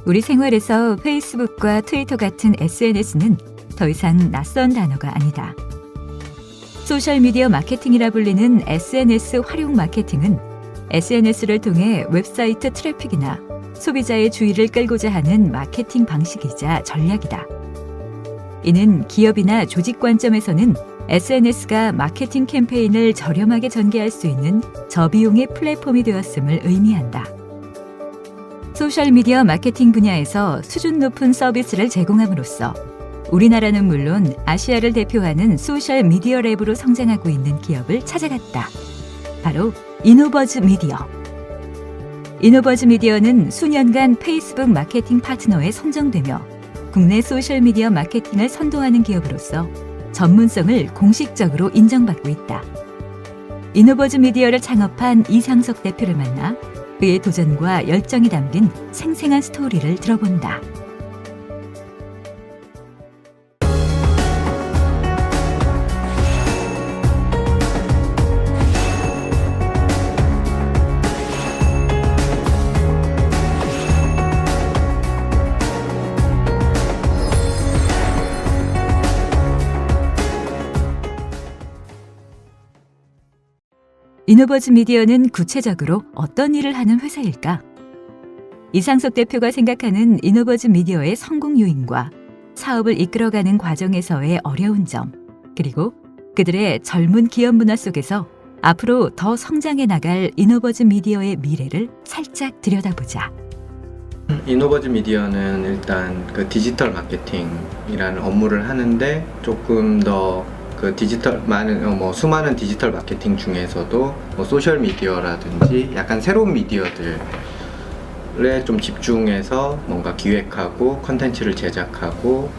우리 생활에서 페이스북과 트위터 같은 SNS는 더 이상 낯선 단어가 아니다. 소셜미디어 마케팅이라 불리는 SNS 활용 마케팅은 SNS를 통해 웹사이트 트래픽이나 소비자의 주의를 끌고자 하는 마케팅 방식이자 전략이다. 이는 기업이나 조직 관점에서는 SNS가 마케팅 캠페인을 저렴하게 전개할 수 있는 저비용의 플랫폼이 되었음을 의미한다. 소셜미디어 마케팅 분야에서 수준 높은 서비스를 제공함으로써 우리나라는 물론 아시아를 대표하는 소셜미디어 랩으로 성장하고 있는 기업을 찾아갔다. 바로 이노버즈 미디어. 이노버즈 미디어는 수년간 페이스북 마케팅 파트너에 선정되며 국내 소셜미디어 마케팅을 선도하는 기업으로서 전문성을 공식적으로 인정받고 있다. 이노버즈 미디어를 창업한 이상석 대표를 만나 그의 도전과 열정이 담긴 생생한 스토리를 들어본다. 이노버즈 미디어는 구체적으로 어떤 일을 하는 회사일까? 이상석 대표가 생각하는 이노버즈 미디어의 성공 요인과 사업을 이끌어가는 과정에서의 어려운 점, 그리고 그들의 젊은 기업 문화 속에서 앞으로 더 성장해 나갈 이노버즈 미디어의 미래를 살짝 들여다보자. 이노버즈 미디어는 일단 그 디지털 마케팅이라는 업무를 하는데 조금 더 그 디지털 수많은 디지털 마케팅 중에서도 소셜 미디어라든지 약간 새로운 미디어들에 좀 집중해서 뭔가 기획하고 컨텐츠를 제작하고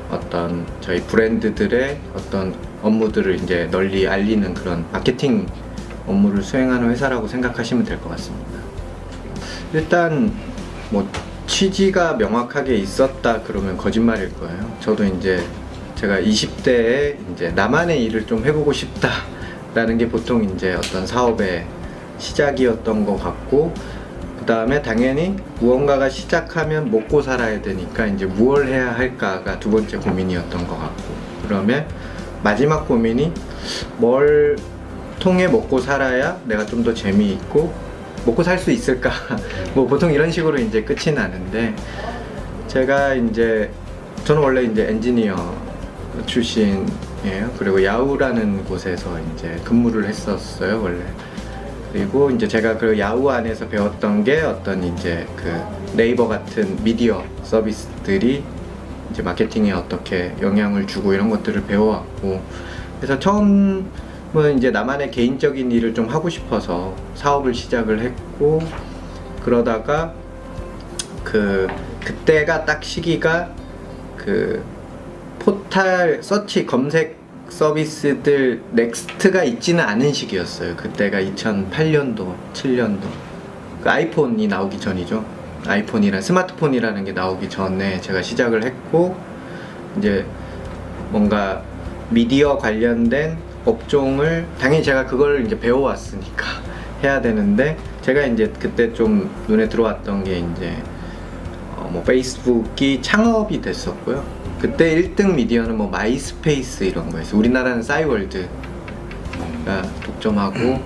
어떤 저희 브랜드들의 어떤 업무들을 이제 널리 알리는 그런 마케팅 업무를 수행하는 회사라고 생각하시면 될 것 같습니다. 일단 취지가 명확하게 있었다 그러면 거짓말일 거예요. 저도 이제 제가 20대에 이제 나만의 일을 좀 해보고 싶다라는 게 보통 이제 어떤 사업의 시작이었던 것 같고, 그 다음에 당연히 무언가가 시작하면 먹고 살아야 되니까 이제 무엇을 해야 할까가 두 번째 고민이었던 것 같고, 그러면 마지막 고민이 뭘 통해 먹고 살아야 내가 좀 더 재미있고 먹고 살 수 있을까 보통 이런 식으로 이제 끝이 나는데, 제가 이제 저는 원래 이제 엔지니어 출신이에요. 그리고 야후라는 곳에서 이제 근무를 했었어요, 원래. 그리고 이제 제가 그 야후 안에서 배웠던 게 어떤 이제 그 네이버 같은 미디어 서비스들이 이제 마케팅에 어떻게 영향을 주고 이런 것들을 배워왔고, 그래서 처음은 이제 나만의 개인적인 일을 좀 하고 싶어서 사업을 시작을 했고, 그러다가 그때가 딱 시기가 그 포탈 서치 검색 서비스들 넥스트가 있지는 않은 시기였어요. 그때가 2008년도, 7년도. 그 아이폰이 나오기 전이죠. 아이폰이란 스마트폰이라는 게 나오기 전에 제가 시작을 했고, 이제 뭔가 미디어 관련된 업종을 당연히 제가 그걸 이제 배워왔으니까 해야 되는데, 제가 이제 그때 좀 눈에 들어왔던 게 이제 페이스북이 창업이 됐었고요. 그때 1등 미디어는 마이스페이스 이런 거였어요. 우리나라는 싸이월드가 독점하고,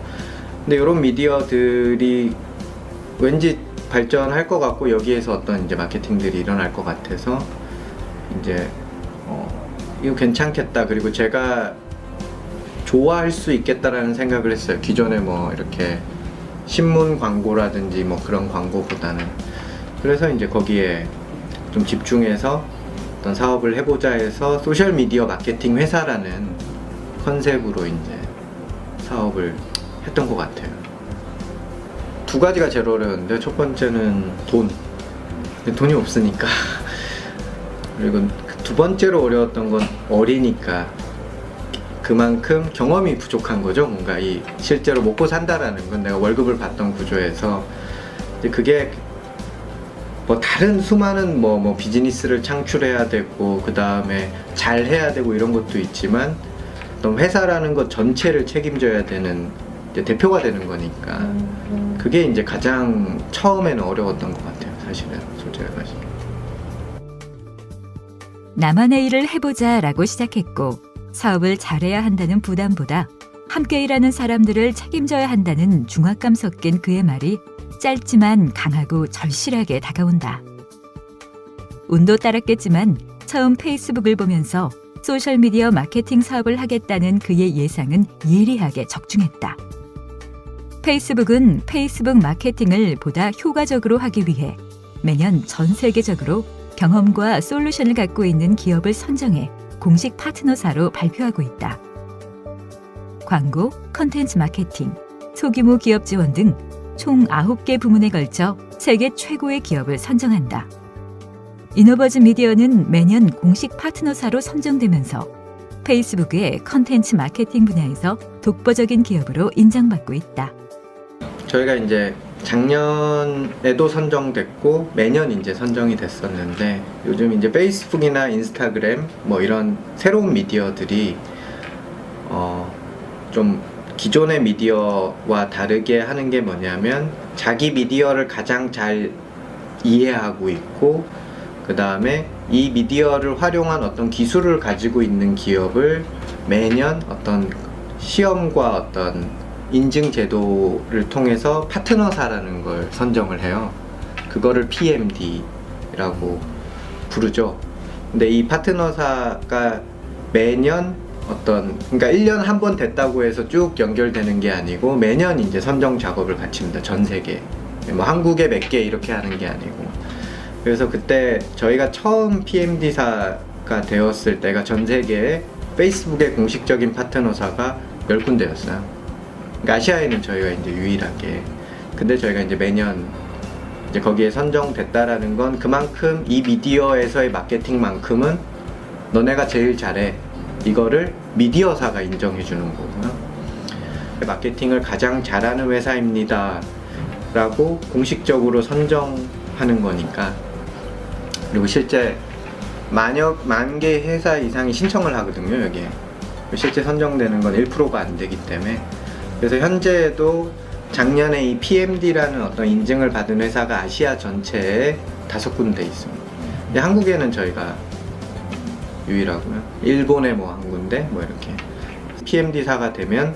근데 이런 미디어들이 왠지 발전할 것 같고 여기에서 어떤 이제 마케팅들이 일어날 것 같아서 이제 이거 괜찮겠다. 그리고 제가 좋아할 수 있겠다라는 생각을 했어요. 기존에 이렇게 신문 광고라든지 그런 광고보다는. 그래서 이제 거기에 좀 집중해서 어떤 사업을 해보자 해서 소셜미디어 마케팅 회사라는 컨셉으로 이제 사업을 했던 것 같아요. 두 가지가 제일 어려웠는데, 첫 번째는 돈이 없으니까 그리고 두 번째로 어려웠던 건 어리니까 그만큼 경험이 부족한 거죠. 뭔가 실제로 먹고 산다라는 건 내가 월급을 받던 구조에서 이제 그게 다른 수많은 비즈니스를 창출해야 되고 그 다음에 잘 해야 되고 이런 것도 있지만, 어떤 회사라는 것 전체를 책임져야 되는 이제 대표가 되는 거니까 그게 이제 가장 처음에는 어려웠던 것 같아요, 사실은 솔직히 말씀. 나만의 일을 해보자라고 시작했고 사업을 잘해야 한다는 부담보다 함께 일하는 사람들을 책임져야 한다는 중압감 섞인 그의 말이 짧지만 강하고 절실하게 다가온다. 운도 따랐겠지만 처음 페이스북을 보면서 소셜미디어 마케팅 사업을 하겠다는 그의 예상은 예리하게 적중했다. 페이스북은 페이스북 마케팅을 보다 효과적으로 하기 위해 매년 전 세계적으로 경험과 솔루션을 갖고 있는 기업을 선정해 공식 파트너사로 발표하고 있다. 광고, 컨텐츠 마케팅, 소규모 기업 지원 등 총 9개 부문에 걸쳐 세계 최고의 기업을 선정한다. 이노버즈 미디어는 매년 공식 파트너사로 선정되면서 페이스북의 컨텐츠 마케팅 분야에서 독보적인 기업으로 인정받고 있다. 저희가 이제 작년에도 선정됐고 매년 이제 선정이 됐었는데 요즘 이제 페이스북이나 인스타그램 뭐 이런 새로운 미디어들이 좀 기존의 미디어와 다르게 하는 게 뭐냐면 자기 미디어를 가장 잘 이해하고 있고 그 다음에 이 미디어를 활용한 어떤 기술을 가지고 있는 기업을 매년 어떤 시험과 어떤 인증 제도를 통해서 파트너사라는 걸 선정을 해요. 그거를 PMD라고 부르죠. 근데 이 파트너사가 매년 그러니까 1년 한 번 됐다고 해서 쭉 연결되는 게 아니고 매년 이제 선정 작업을 같이 합니다. 전 세계. 뭐 한국에 몇 개 이렇게 하는 게 아니고. 그래서 그때 저희가 처음 PMD사가 되었을 때가 전 세계에 페이스북의 공식적인 파트너사가 10군데였어요. 그러니까 아시아에는 저희가 이제 유일하게. 근데 저희가 이제 매년 이제 거기에 선정됐다라는 건 그만큼 이 미디어에서의 마케팅만큼은 너네가 제일 잘해. 이거를 미디어사가 인정해 주는 거고요. 마케팅을 가장 잘하는 회사입니다 라고 공식적으로 선정하는 거니까. 그리고 실제 만 개 회사 이상이 신청을 하거든요. 여기에 실제 선정되는 건 1%가 안 되기 때문에. 그래서 현재도 작년에 이 PMD라는 어떤 인증을 받은 회사가 아시아 전체에 5군데 있습니다. 근데 한국에는 저희가 유일하고요. 일본에 뭐 한 군데 뭐 이렇게. PMD사가 되면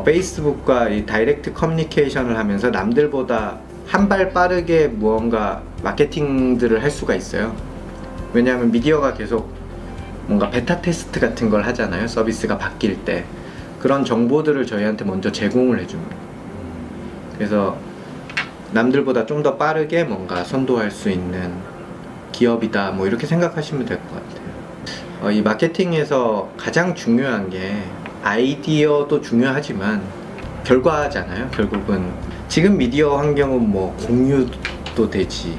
페이스북과 이 다이렉트 커뮤니케이션을 하면서 남들보다 한 발 빠르게 무언가 마케팅들을 할 수가 있어요. 왜냐하면 미디어가 계속 뭔가 베타 테스트 같은 걸 하잖아요. 서비스가 바뀔 때 그런 정보들을 저희한테 먼저 제공을 해줍니다. 그래서 남들보다 좀 더 빠르게 뭔가 선도할 수 있는 기업이다 뭐 이렇게 생각하시면 될 것 같아요. 이 마케팅에서 가장 중요한 게 아이디어도 중요하지만 결과잖아요. 결국은 지금 미디어 환경은 뭐 공유도 되지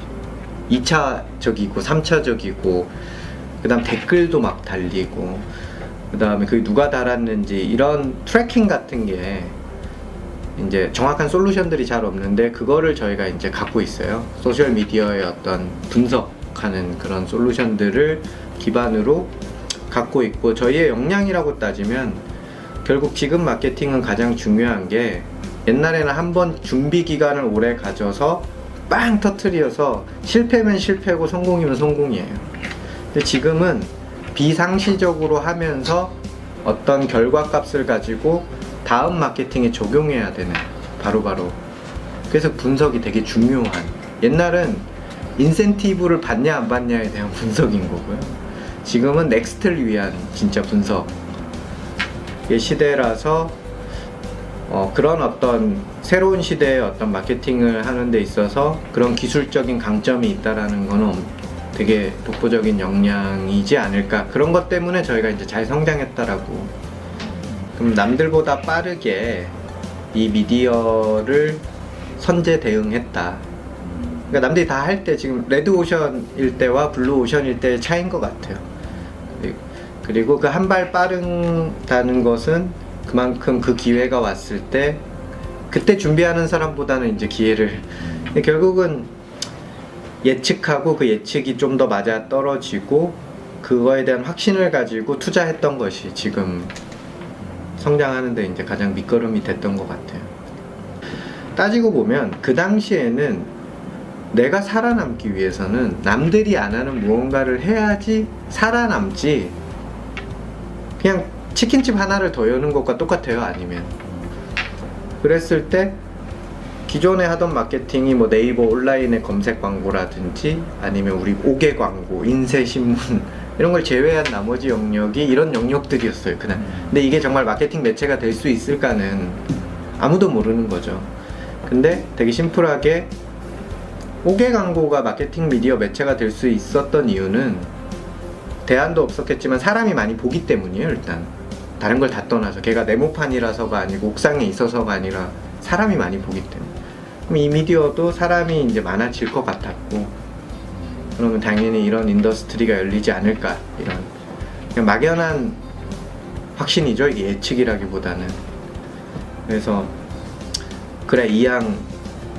2차적이고 3차적이고 그 다음 댓글도 막 달리고 그 다음에 그게 누가 달았는지 이런 트래킹 같은 게 이제 정확한 솔루션들이 잘 없는데 그거를 저희가 이제 갖고 있어요. 소셜 미디어의 어떤 분석하는 그런 솔루션들을 기반으로 갖고 있고 저희의 역량이라고 따지면 결국 지금 마케팅은 가장 중요한 게 옛날에는 한번 준비 기간을 오래 가져서 빵 터트려서 실패면 실패고 성공이면 성공이에요. 근데 지금은 비상시적으로 하면서 어떤 결과값을 가지고 다음 마케팅에 적용해야 되는 바로바로. 그래서 분석이 되게 중요한. 옛날은 인센티브를 받냐 안 받냐에 대한 분석인 거고요. 지금은 넥스트를 위한 진짜 분석의 시대라서 그런 어떤 새로운 시대의 어떤 마케팅을 하는 데 있어서 그런 기술적인 강점이 있다라는 거는 되게 독보적인 역량이지 않을까. 그런 것 때문에 저희가 이제 잘 성장했다라고. 그럼 남들보다 빠르게 이 미디어를 선제 대응했다. 그러니까 남들이 다 할 때 지금 레드오션일 때와 블루오션일 때의 차이인 것 같아요. 그리고 그 한 발 빠르다는 것은 그만큼 그 기회가 왔을 때 그때 준비하는 사람보다는 이제 기회를 결국은 예측하고 그 예측이 좀 더 맞아 떨어지고 그거에 대한 확신을 가지고 투자했던 것이 지금 성장하는데 이제 가장 밑거름이 됐던 것 같아요. 따지고 보면 그 당시에는 내가 살아남기 위해서는 남들이 안 하는 무언가를 해야지 살아남지, 그냥 치킨집 하나를 더 여는 것과 똑같아요. 아니면 그랬을 때 기존에 하던 마케팅이 뭐 네이버 온라인의 검색 광고라든지 아니면 우리 옥외 광고, 인쇄신문 이런 걸 제외한 나머지 영역이 이런 영역들이었어요 그날. 근데 이게 정말 마케팅 매체가 될 수 있을까는 아무도 모르는 거죠. 근데 되게 심플하게 옥외 광고가 마케팅 미디어 매체가 될 수 있었던 이유는 대안도 없었겠지만 사람이 많이 보기 때문이에요. 일단 다른 걸 다 떠나서 걔가 네모판이라서가 아니고 옥상에 있어서가 아니라 사람이 많이 보기 때문에. 그럼 이 미디어도 사람이 이제 많아질 것 같았고, 그러면 당연히 이런 인더스트리가 열리지 않을까, 이런 그냥 막연한 확신이죠. 이게 예측이라기보다는. 그래서 그래, 이왕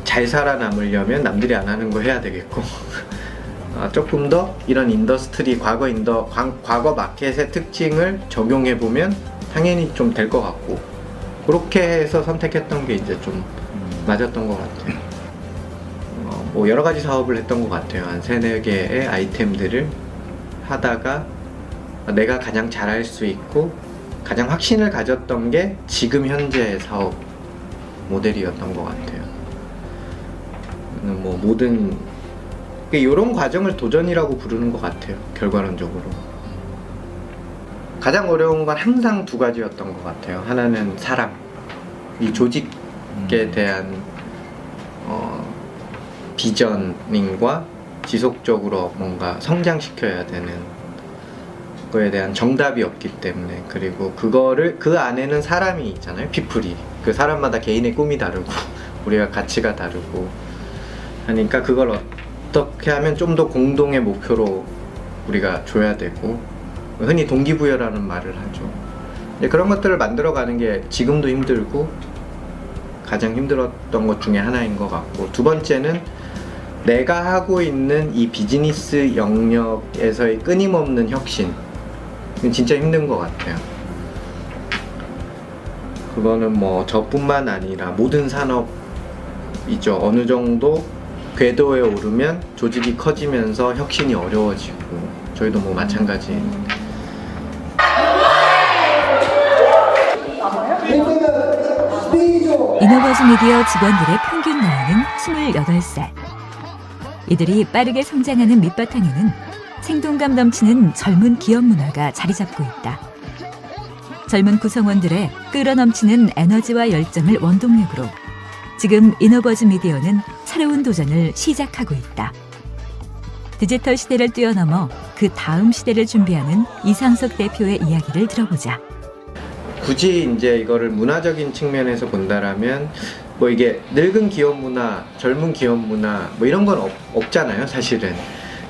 잘 살아남으려면 남들이 안 하는 거 해야 되겠고 조금 더 이런 인더스트리, 과거 마켓의 특징을 적용해 보면 당연히 좀 될 것 같고, 그렇게 해서 선택했던 게 이제 좀 맞았던 것 같아요. 뭐 여러 가지 사업을 했던 것 같아요. 한 3-4개의 아이템들을 하다가 내가 가장 잘할 수 있고 가장 확신을 가졌던 게 지금 현재의 사업 모델이었던 것 같아요. 뭐 모든 이런 과정을 도전이라고 부르는 것 같아요. 결과론적으로 가장 어려운 건 항상 2가지였던 것 같아요. 하나는 사람, 이 조직에 대한 비전과 지속적으로 뭔가 성장시켜야 되는 거에 대한 정답이 없기 때문에, 그리고 그거를 그 안에는 사람이 있잖아요. 피플이, 그 사람마다 개인의 꿈이 다르고 우리가 가치가 다르고 하니까 그걸 어떻게 하면 좀 더 공동의 목표로 우리가 줘야 되고, 흔히 동기부여라는 말을 하죠. 그런 것들을 만들어가는 게 지금도 힘들고 가장 힘들었던 것 중에 하나인 것 같고, 2번째는 내가 하고 있는 이 비즈니스 영역에서의 끊임없는 혁신. 이건 진짜 힘든 것 같아요. 그거는 뭐 저뿐만 아니라 모든 산업이죠. 어느 정도 궤도에 오르면 조직이 커지면서 혁신이 어려워지고, 저희도 뭐 마찬가지. 이노버즈 미디어 직원들의 평균 나이는 28살. 이들이 빠르게 성장하는 밑바탕에는 생동감 넘치는 젊은 기업 문화가 자리 잡고 있다. 젊은 구성원들의 끌어넘치는 에너지와 열정을 원동력으로 지금 이노버즈 미디어는 새로운 도전을 시작하고 있다. 디지털 시대를 뛰어넘어 그 다음 시대를 준비하는 이상석 대표의 이야기를 들어보자. 굳이 이제 이거를 문화적인 측면에서 본다라면 뭐 이게 늙은 기업 문화, 젊은 기업 문화 뭐 이런 건 없잖아요, 사실은.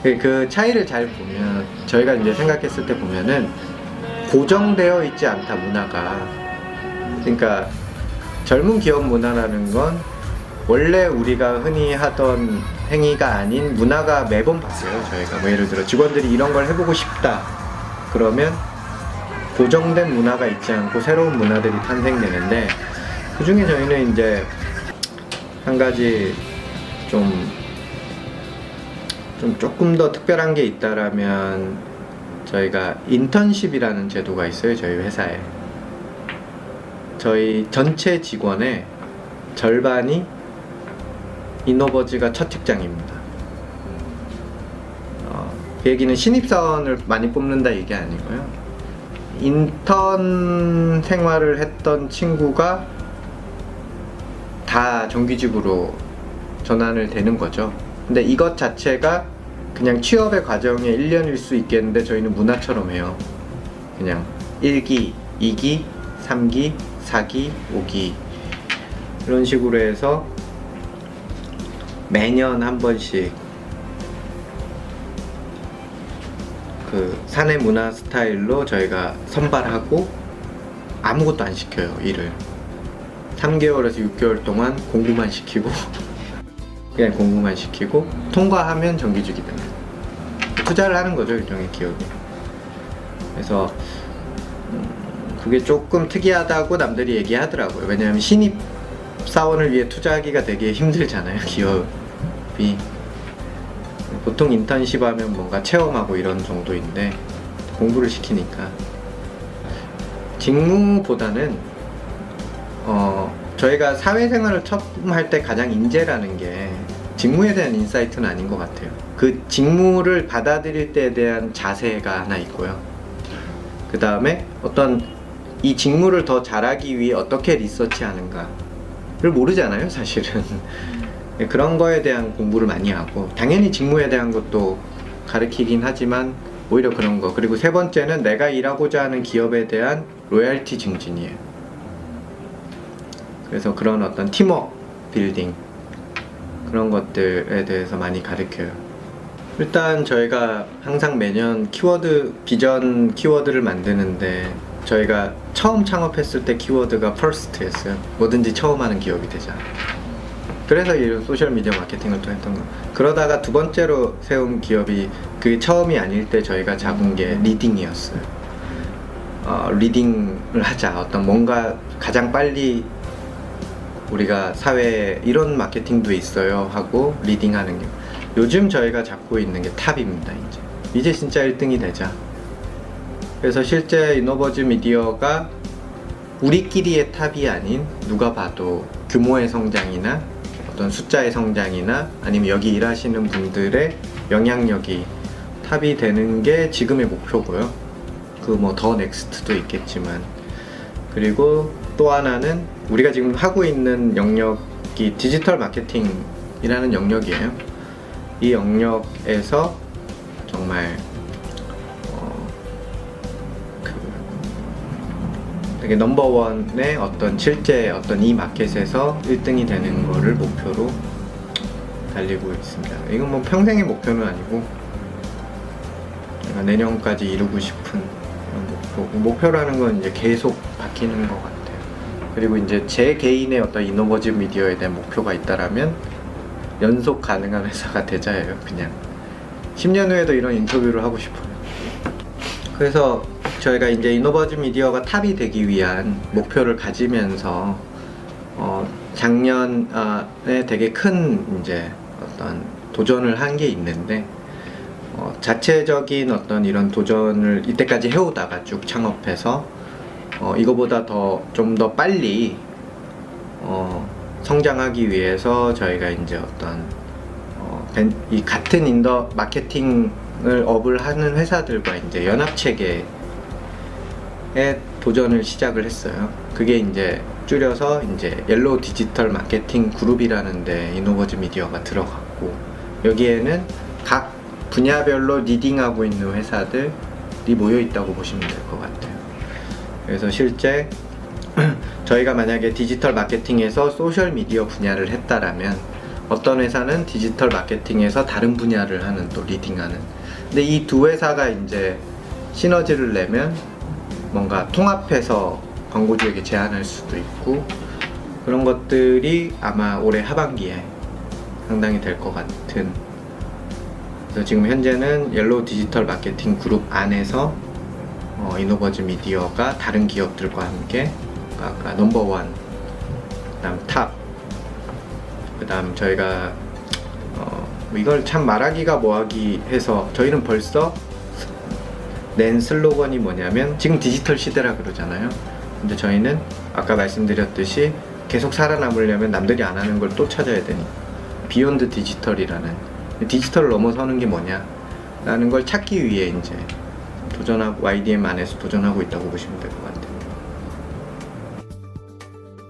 그 차이를 잘 보면, 저희가 이제 생각했을 때 보면은 고정되어 있지 않다, 문화가. 그러니까 젊은 기업 문화라는 건 원래 우리가 흔히 하던 행위가 아닌 문화가 매번 바뀌어요. 저희가 뭐 예를 들어 직원들이 이런 걸 해보고 싶다 그러면 고정된 문화가 있지 않고 새로운 문화들이 탄생되는데, 그 중에 저희는 이제 한 가지 조금 더 특별한 게 있다라면, 저희가 인턴십이라는 제도가 있어요. 저희 회사에 저희 전체 직원의 절반이 이노버즈가 첫 직장입니다. 그 얘기는 신입사원을 많이 뽑는다 얘기 아니고요. 인턴 생활을 했던 친구가 다 정규직으로 전환을 되는 거죠. 근데 이것 자체가 그냥 취업의 과정의 1년일 수 있겠는데, 저희는 문화처럼 해요. 그냥 1기, 2기, 3기, 4기, 5기 이런 식으로 해서 매년 한 번씩 그 사내 문화 스타일로 저희가 선발하고 아무것도 안 시켜요. 일을 3개월에서 6개월 동안 공부만 시키고 그냥 공부만 시키고 통과하면 정규직이 됩니다. 투자를 하는 거죠, 일종의 기업이. 그래서 그게 조금 특이하다고 남들이 얘기하더라고요. 왜냐하면 신입 사원을 위해 투자하기가 되게 힘들잖아요, 기업이. 보통 인턴십 하면 뭔가 체험하고 이런 정도인데 공부를 시키니까 직무보다는 저희가 사회생활을 처음 할 때 가장 인재라는 게 직무에 대한 인사이트는 아닌 것 같아요. 그 직무를 받아들일 때에 대한 자세가 하나 있고요. 그 다음에 어떤 이 직무를 더 잘하기 위해 어떻게 리서치하는가를 모르잖아요, 사실은. 그런 거에 대한 공부를 많이 하고, 당연히 직무에 대한 것도 가르치긴 하지만 오히려 그런 거. 그리고 세 번째는 내가 일하고자 하는 기업에 대한 로열티 증진이에요. 그래서 그런 어떤 팀워크 빌딩, 그런 것들에 대해서 많이 가르쳐요. 일단 저희가 항상 매년 비전 키워드를 만드는데, 저희가 처음 창업했을 때 키워드가 first였어요. 뭐든지 처음 하는 기업이 되자. 그래서 이런 소셜미디어 마케팅을 또 했던 거. 그러다가 두 번째로 세운 기업이, 그게 처음이 아닐 때 저희가 잡은 게 리딩이었어요. 리딩을 하자. 어떤 뭔가 가장 빨리 우리가 사회에 이런 마케팅도 있어요 하고 리딩하는 게, 요즘 저희가 잡고 있는 게 탑입니다. 이제 진짜 1등이 되자. 그래서 실제 이노버즈 미디어가 우리끼리의 탑이 아닌, 누가 봐도 규모의 성장이나 어떤 숫자의 성장이나 아니면 여기 일하시는 분들의 영향력이 탑이 되는 게 지금의 목표고요. 그 뭐 더 넥스트도 있겠지만, 그리고 또 하나는 우리가 지금 하고 있는 영역이 디지털 마케팅이라는 영역이에요. 이 영역에서 정말 되게 넘버원의 어떤 실제 어떤 이 마켓에서 1등이 되는 거를 목표로 달리고 있습니다. 이건 뭐 평생의 목표는 아니고 제가 내년까지 이루고 싶은 그런 목표라는 건 이제 계속 바뀌는 것 같아요. 그리고 이제 제 개인의 어떤 이노버즈 미디어에 대한 목표가 있다라면 연속 가능한 회사가 되자예요. 그냥 10년 후에도 이런 인터뷰를 하고 싶어요. 그래서 저희가 이제 이노버즈 미디어가 탑이 되기 위한 목표를 가지면서 작년에 되게 큰 이제 어떤 도전을 한 게 있는데, 자체적인 어떤 이런 도전을 이때까지 해오다가 쭉 창업해서 이거보다 좀 더 빨리 성장하기 위해서 저희가 이제 어떤 이 같은 인더 마케팅을 업을 하는 회사들과 이제 연합 체계에 도전을 시작을 했어요. 그게 이제 줄여서 이제 옐로우 디지털 마케팅 그룹이라는 데 이노버즈 미디어가 들어갔고, 여기에는 각 분야별로 리딩하고 있는 회사들이 모여 있다고 보시면 될 것 같아요. 그래서 실제 저희가 만약에 디지털 마케팅에서 소셜 미디어 분야를 했다라면, 어떤 회사는 디지털 마케팅에서 다른 분야를 하는, 또 리딩하는. 근데 이 두 회사가 이제 시너지를 내면 뭔가 통합해서 광고주에게 제안할 수도 있고, 그런 것들이 아마 올해 하반기에 상당히 될 것 같은. 그래서 지금 현재는 옐로우 디지털 마케팅 그룹 안에서 이노버즈 미디어가 다른 기업들과 함께 아까 넘버원, 그 다음 탑, 그 다음 저희가 이걸 참 말하기가 뭐하기 해서, 저희는 벌써 낸 슬로건이 뭐냐면, 지금 디지털 시대라 그러잖아요. 근데 저희는 아까 말씀드렸듯이 계속 살아남으려면 남들이 안 하는 걸 또 찾아야 되니, 비욘드 디지털이라는, 디지털을 넘어서는 게 뭐냐 라는 걸 찾기 위해 이제 도전하고, YDM 안에서 도전하고 있다고 보시면 될 것 같아요.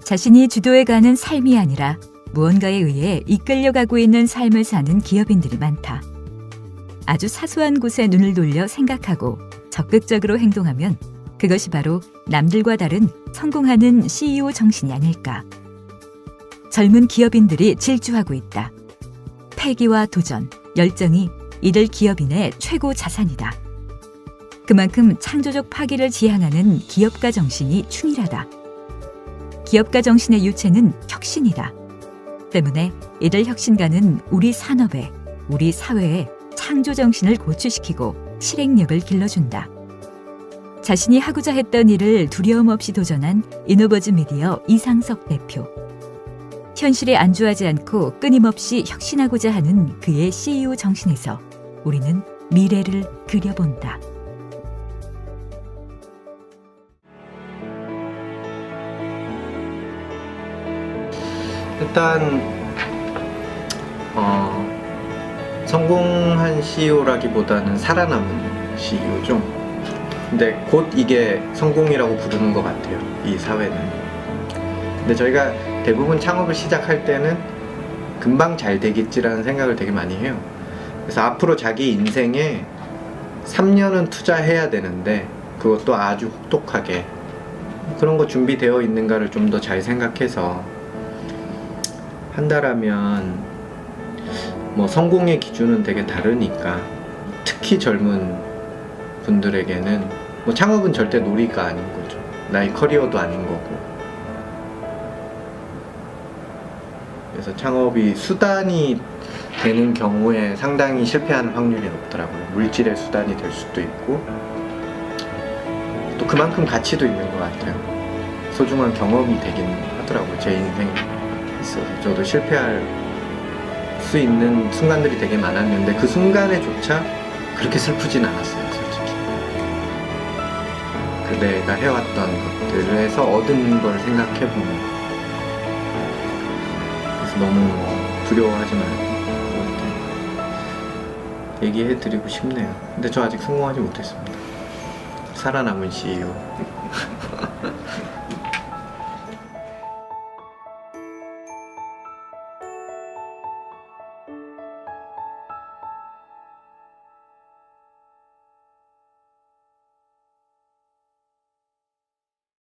자신이 주도해가는 삶이 아니라 무언가에 의해 이끌려가고 있는 삶을 사는 기업인들이 많다. 아주 사소한 곳에 눈을 돌려 생각하고 적극적으로 행동하면 그것이 바로 남들과 다른 성공하는 CEO 정신이 아닐까. 젊은 기업인들이 질주하고 있다. 패기와 도전, 열정이 이들 기업인의 최고 자산이다. 그만큼 창조적 파기를 지향하는 기업가 정신이 충실하다. 기업가 정신의 유체는 혁신이다. 때문에 이들 혁신가는 우리 산업에, 우리 사회에 창조 정신을 고취시키고 실행력을 길러준다. 자신이 하고자 했던 일을 두려움 없이 도전한 이노버즈 미디어 이상석 대표. 현실에 안주하지 않고 끊임없이 혁신하고자 하는 그의 CEO 정신에서 우리는 미래를 그려본다. 일단 성공한 CEO라기보다는 살아남은 CEO죠. 근데 곧 이게 성공이라고 부르는 것 같아요, 이 사회는. 근데 저희가 대부분 창업을 시작할 때는 금방 잘 되겠지라는 생각을 되게 많이 해요. 그래서 앞으로 자기 인생에 3년은 투자해야 되는데 그것도 아주 혹독하게 그런 거 준비되어 있는가를 좀 더 잘 생각해서 한다라면 뭐 성공의 기준은 되게 다르니까 특히 젊은 분들에게는 뭐 창업은 절대 놀이가 아닌 거죠. 나의 커리어도 아닌 거고. 그래서 창업이 수단이 되는 경우에 상당히 실패하는 확률이 높더라고요. 물질의 수단이 될 수도 있고 또 그만큼 가치도 있는 것 같아요. 소중한 경험이 되긴 하더라고요. 제 인생에 있어서 저도 실패할 수 있는 순간들이 되게 많았는데 그 순간에조차 그렇게 슬프진 않았어요, 솔직히. 그 내가 해왔던 것들에서 얻은 걸 생각해보면. 그래서 너무 두려워하지 말고 이렇게 얘기해드리고 싶네요. 근데 저 아직 성공하지 못했습니다. 살아남은 CEO.